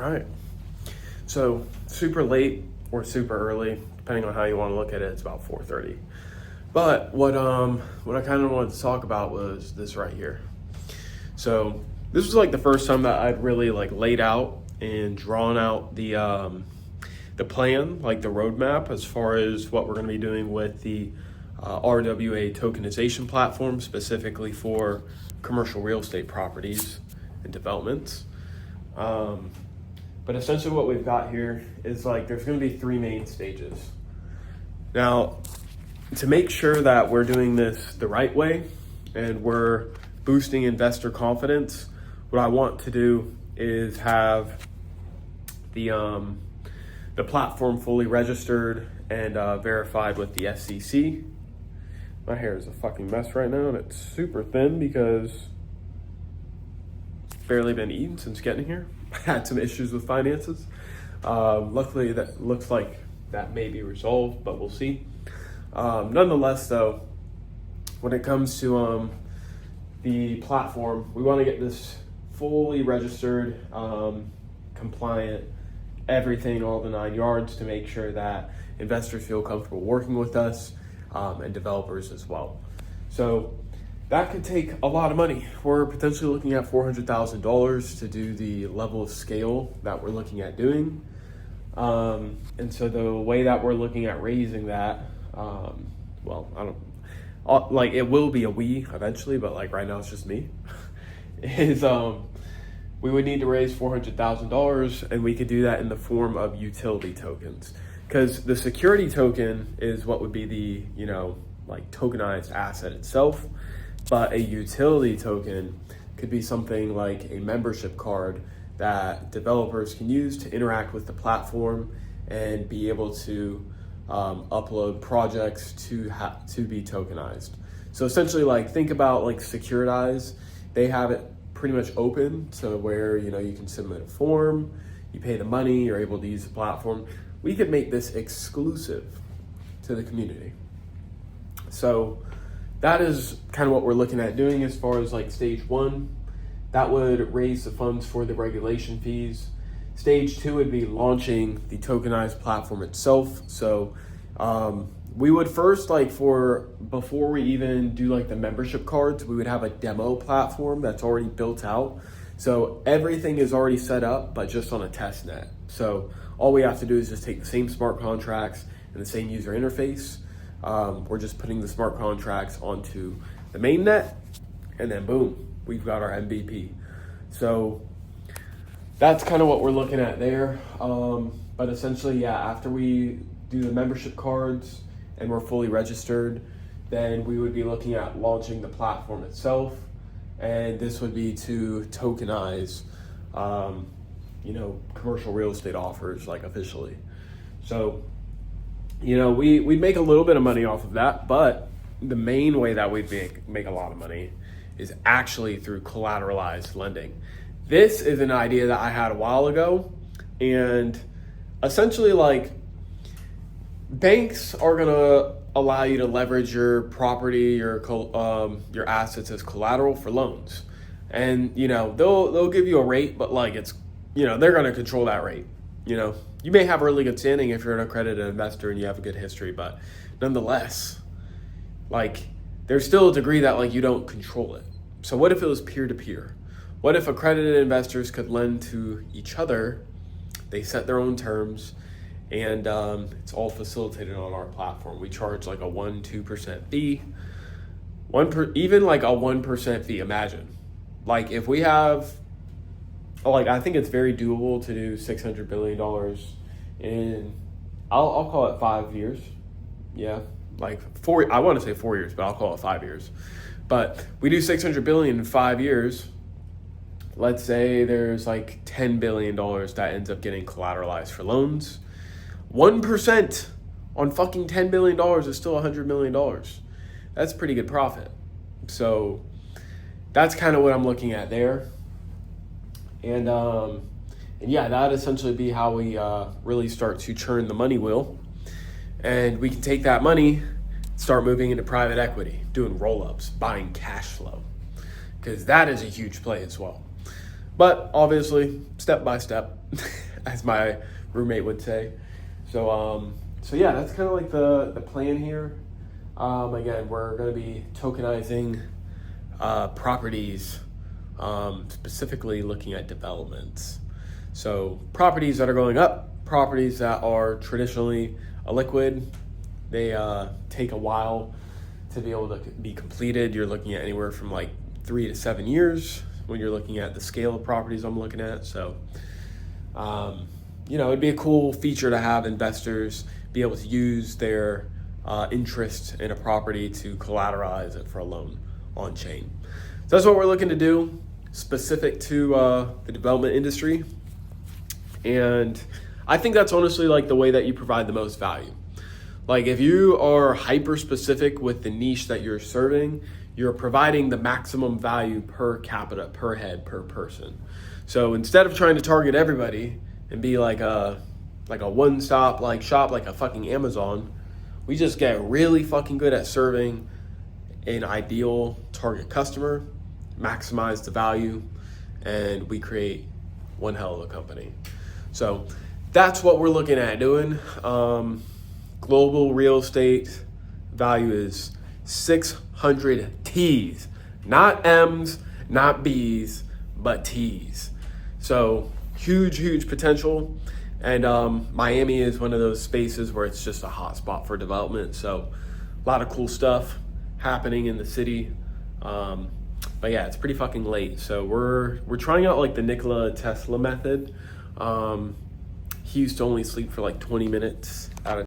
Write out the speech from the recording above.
right. So super late or super early, depending on how you want to look at it, it's about 4:30. But what I kind of wanted to talk about was this right here. So this was like the first time that I'd really like laid out and drawn out the plan, like the roadmap, as far as what we're going to be doing with the RWA tokenization platform, specifically for commercial real estate properties and developments. But essentially what we've got here is like there's going to be three main stages. Now, to make sure that we're doing this the right way and we're boosting investor confidence, what I want to do is have the platform fully registered and verified with the SEC. My hair is a fucking mess right now, and it's super thin because it's barely been eaten since getting here. I had some issues with finances. Luckily, that looks like that may be resolved, but we'll see. Nonetheless, though, when it comes to the platform, we want to get this fully registered, compliant, everything, all the 9 yards, to make sure that investors feel comfortable working with us, and developers as well. So that could take a lot of money. We're potentially looking at $400,000 to do the level of scale that we're looking at doing. And so the way that we're looking at raising that, it will be a we eventually, but like right now it's just me, is we would need to raise $400,000, and we could do that in the form of utility tokens. Because the security token is what would be the, tokenized asset itself. But a utility token could be something like a membership card that developers can use to interact with the platform and be able to upload projects to be tokenized. So essentially, like, think about like Securitize. They have it pretty much open to where, you can submit a form, you pay the money, you're able to use the platform. We could make this exclusive to the community. So that is kind of what we're looking at doing as far as like stage one. That would raise the funds for the regulation fees. Stage two would be launching the tokenized platform itself. So we would first, before we even do like the membership cards, we would have a demo platform that's already built out. So everything is already set up, but just on a test net. So all we have to do is just take the same smart contracts and the same user interface. We're just putting the smart contracts onto the main net, and then boom, we've got our MVP. So that's kind of what we're looking at there. But essentially, after we do the membership cards and we're fully registered, then we would be looking at launching the platform itself. And this would be to tokenize, commercial real estate offers, like, officially. So, we'd make a little bit of money off of that, but the main way that we'd make a lot of money is actually through collateralized lending. This is an idea that I had a while ago, and essentially, like, banks are gonna allow you to leverage your property, your assets as collateral for loans, and they'll give you a rate, but like it's they're gonna control that rate. You may have a really good standing if you're an accredited investor and you have a good history, but nonetheless, like, there's still a degree that like you don't control it. So what if it was peer-to-peer? What if accredited investors could lend to each other? They set their own terms, and it's all facilitated on our platform. We charge like a 1-2% fee, even like a 1% fee. Imagine, like, if we have, I think it's very doable to do $600 billion in, I'll call it 5 years. Yeah, like I want to say 4 years, but I'll call it 5 years. But we do $600 billion in 5 years. Let's say there's like $10 billion that ends up getting collateralized for loans. 1% on fucking $10 billion is still $100 million. That's pretty good profit. So that's kind of what I'm looking at there. And that'd essentially be how we really start to churn the money wheel. And we can take that money, start moving into private equity, doing roll-ups, buying cash flow, because that is a huge play as well. but obviously step by step, as my roommate would say. So yeah, that's kind of like the plan here. Again, we're going to be tokenizing properties, specifically looking at developments. So properties that are going up, properties that are traditionally illiquid, they take a while to be able to be completed. You're looking at anywhere from like 3 to 7 years when you're looking at the scale of properties I'm looking at. So, it'd be a cool feature to have investors be able to use their interest in a property to collateralize it for a loan on chain. So that's what we're looking to do, specific to the development industry. And I think that's honestly like the way that you provide the most value. Like if you are hyper specific with the niche that you're serving, you're providing the maximum value per capita, per head, per person. So instead of trying to target everybody and be like a one-stop like shop, like a fucking Amazon, we just get really fucking good at serving an ideal target customer, maximize the value, and we create one hell of a company. So that's what we're looking at doing. Global real estate value is 600 T's, not M's, not B's, but T's. So huge potential. And Miami is one of those spaces where it's just a hot spot for development. So a lot of cool stuff happening in the city. But yeah, it's pretty fucking late. So we're trying out like the Nikola Tesla method. He used to only sleep for like 20 minutes